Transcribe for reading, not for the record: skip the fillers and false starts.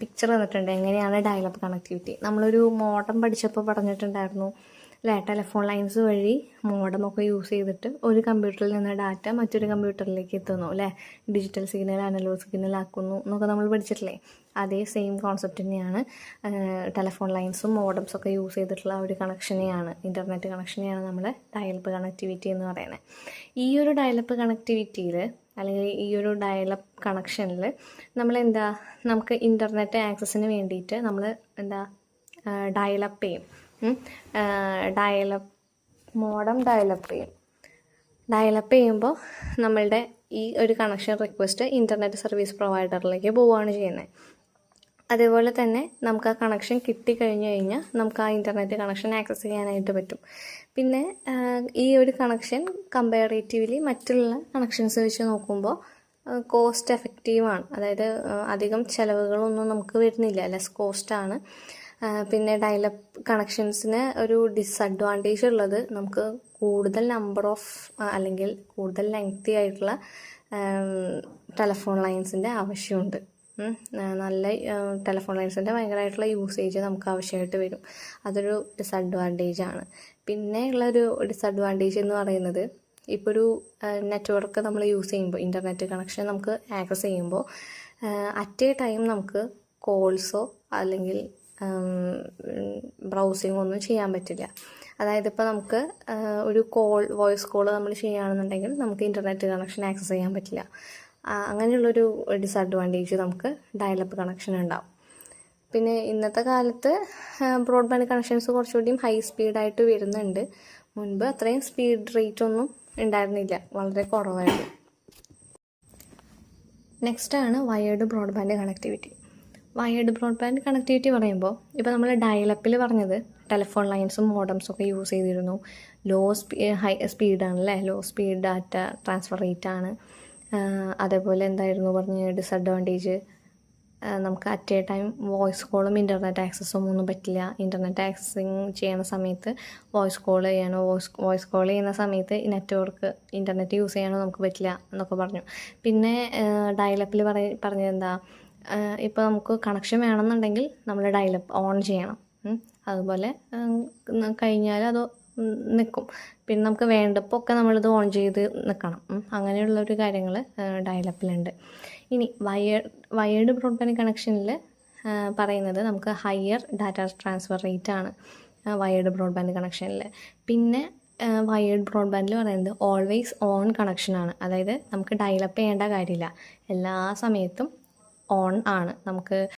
Picture തന്നിട്ടുണ്ട് എങ്ങനെയാണ് dial-up connectivity. നമ്മളൊരു മോഡം പഠിച്ചപ്പോൾ പറഞ്ഞിട്ടുണ്ടായിരുന്നു അല്ലേ, ടെലിഫോൺ ലൈൻസ് വഴി മോഡമൊക്കെ യൂസ് ചെയ്തിട്ട് ഒരു കമ്പ്യൂട്ടറിൽ നിന്ന് ഡാറ്റ മറ്റൊരു കമ്പ്യൂട്ടറിലേക്ക് എത്തുന്നു അല്ലേ, ഡിജിറ്റൽ സിഗ്നൽ അനലോഗ് സിഗ്നൽ ആക്കുന്നു എന്നൊക്കെ നമ്മൾ പഠിച്ചിട്ടില്ലേ. അതേ സെയിം കോൺസെപ്റ്റ് തന്നെയാണ് ടെലിഫോൺ ലൈൻസും മോഡംസൊക്കെ യൂസ് ചെയ്തിട്ടുള്ള ഒരു കണക്ഷനെയാണ്, ഇൻ്റർനെറ്റ് കണക്ഷനെയാണ് നമ്മൾ ഡയലപ്പ് കണക്ടിവിറ്റി എന്ന് പറയുന്നത്. ഈ ഒരു ഡയലപ്പ് കണക്ടിവിറ്റിയിൽ അല്ലെങ്കിൽ ഈ ഒരു ഡയലപ്പ് കണക്ഷനിൽ നമുക്ക് ഇൻ്റർനെറ്റ് ആക്സസിന് വേണ്ടിയിട്ട് നമ്മൾ ഡയലപ്പ് ചെയ്യും, മോഡം ഡയലപ്പ് ചെയ്യും. ഡയലപ്പ് ചെയ്യുമ്പോൾ നമ്മളുടെ ഈ ഒരു കണക്ഷൻ റിക്വസ്റ്റ് ഇൻ്റർനെറ്റ് സർവീസ് പ്രൊവൈഡറിലേക്ക് പോവുകയാണ് ചെയ്യുന്നത്. അതേപോലെ തന്നെ നമുക്ക് ആ കണക്ഷൻ കിട്ടിക്കഴിഞ്ഞ് കഴിഞ്ഞാൽ നമുക്ക് ആ ഇൻ്റർനെറ്റ് കണക്ഷൻ ആക്സസ് ചെയ്യാനായിട്ട് പറ്റും. പിന്നെ ഈ ഒരു കണക്ഷൻ കമ്പാരേറ്റീവ്ലി മറ്റുള്ള കണക്ഷൻസ് വെച്ച് നോക്കുമ്പോൾ കോസ്റ്റ് എഫക്റ്റീവാണ്. അതായത് അധികം ചിലവുകളൊന്നും നമുക്ക് വരുന്നില്ല, ലെസ് കോസ്റ്റാണ്. പിന്നെ ഡയലപ്പ് കണക്ഷൻസിന് ഒരു ഡിസഡ്വാൻറ്റേജ് ഉള്ളത് നമുക്ക് കൂടുതൽ നമ്പർ ഓഫ് അല്ലെങ്കിൽ കൂടുതൽ ലെങ്തി ആയിട്ടുള്ള ടെലിഫോൺ ലൈൻസിൻ്റെ ആവശ്യമുണ്ട്. നല്ല ടെലിഫോൺ ലൈൻസിൻ്റെ ഭയങ്കരമായിട്ടുള്ള യൂസേജ് നമുക്ക് ആവശ്യമായിട്ട് വരും. അതൊരു ഡിസഡ്വാൻറ്റേജ് ആണ്. പിന്നെ ഉള്ളൊരു ഡിസഡ്വാൻറ്റേജ് എന്ന് പറയുന്നത്, ഇപ്പോൾ ഒരു നെറ്റ്വർക്ക് നമ്മൾ യൂസ് ചെയ്യുമ്പോൾ, ഇൻ്റർനെറ്റ് കണക്ഷൻ നമുക്ക് ആക്സസ് ചെയ്യുമ്പോൾ അറ്റ് എ ടൈം നമുക്ക് കോൾസോ അല്ലെങ്കിൽ ബ്രൗസിങ്ങോ ഒന്നും ചെയ്യാൻ പറ്റില്ല. അതായത് ഇപ്പോൾ നമുക്ക് ഒരു വോയിസ് കോൾ നമ്മൾ ചെയ്യുകയാണെന്നുണ്ടെങ്കിൽ നമുക്ക് ഇൻ്റർനെറ്റ് കണക്ഷൻ ആക്സസ് ചെയ്യാൻ പറ്റില്ല. അങ്ങനെയുള്ളൊരു ഡിസഡ്വാൻറ്റേജ് നമുക്ക് ഡയലപ്പ് കണക്ഷൻ ഉണ്ടാവും. പിന്നെ ഇന്നത്തെ കാലത്ത് ബ്രോഡ്ബാൻഡ് കണക്ഷൻസ് കുറച്ചുകൂടിയും ഹൈ സ്പീഡായിട്ട് വരുന്നുണ്ട്. മുൻപ് അത്രയും സ്പീഡ് റേറ്റ് ഒന്നും ഉണ്ടായിരുന്നില്ല, വളരെ കുറവായിരുന്നു. നെക്സ്റ്റാണ് wired broadband connectivity. Wired broadband connectivity പറയുമ്പോൾ ഇപ്പോൾ നമ്മൾ ഡയലപ്പിൽ പറഞ്ഞത് ടെലിഫോൺ ലൈൻസും മോഡംസും ഒക്കെ യൂസ് ചെയ്തിരുന്നു. ഹൈ സ്പീഡാണല്ലേ, low speed data transfer rate ആണ്. അതേപോലെ എന്തായിരുന്നു പറഞ്ഞ ഡിസഡ്വാൻറ്റേജ്, നമുക്ക് അറ്റ് എ ടൈം വോയിസ് കോളും ഇൻ്റർനെറ്റ് ആക്സസും ഒന്നും പറ്റില്ല. ഇൻ്റർനെറ്റ് ആക്സസിങ് ചെയ്യുന്ന സമയത്ത് വോയിസ് കോൾ ചെയ്യാനോ വോയിസ് കോൾ ചെയ്യുന്ന സമയത്ത് നെറ്റ്വർക്ക് ഇൻ്റർനെറ്റ് യൂസ് ചെയ്യാനോ നമുക്ക് പറ്റില്ല എന്നൊക്കെ പറഞ്ഞു. പിന്നെ ഡയലപ്പിൽ പറഞ്ഞത് ഇപ്പോൾ നമുക്ക് കണക്ഷൻ വേണമെന്നുണ്ടെങ്കിൽ നമ്മൾ ഡയലപ്പ് ഓൺ ചെയ്യണം. അതുപോലെ കഴിഞ്ഞാൽ അത് നിൽക്കും. പിന്നെ നമുക്ക് വേണ്ടപ്പോൾ ഒക്കെ നമ്മളിത് ഓൺ ചെയ്ത് നിൽക്കണം. അങ്ങനെയുള്ളൊരു കാര്യങ്ങൾ ഡയലപ്പിലുണ്ട്. ഇനി വയേർഡ് ബ്രോഡ്ബാൻഡ് കണക്ഷനിൽ പറയുന്നത് നമുക്ക് ഹയർ ഡാറ്റ ട്രാൻസ്ഫർ റേറ്റ് ആണ് വയേർഡ് ബ്രോഡ്ബാൻഡ് കണക്ഷനിൽ. പിന്നെ വയേർഡ് ബ്രോഡ്ബാൻഡിൽ പറയുന്നത് ഓൾവേസ് ഓൺ കണക്ഷനാണ്. അതായത് നമുക്ക് ഡയലപ്പ് ചെയ്യേണ്ട കാര്യമില്ല, എല്ലാ സമയത്തും ഓൺ ആണ്. നമുക്ക്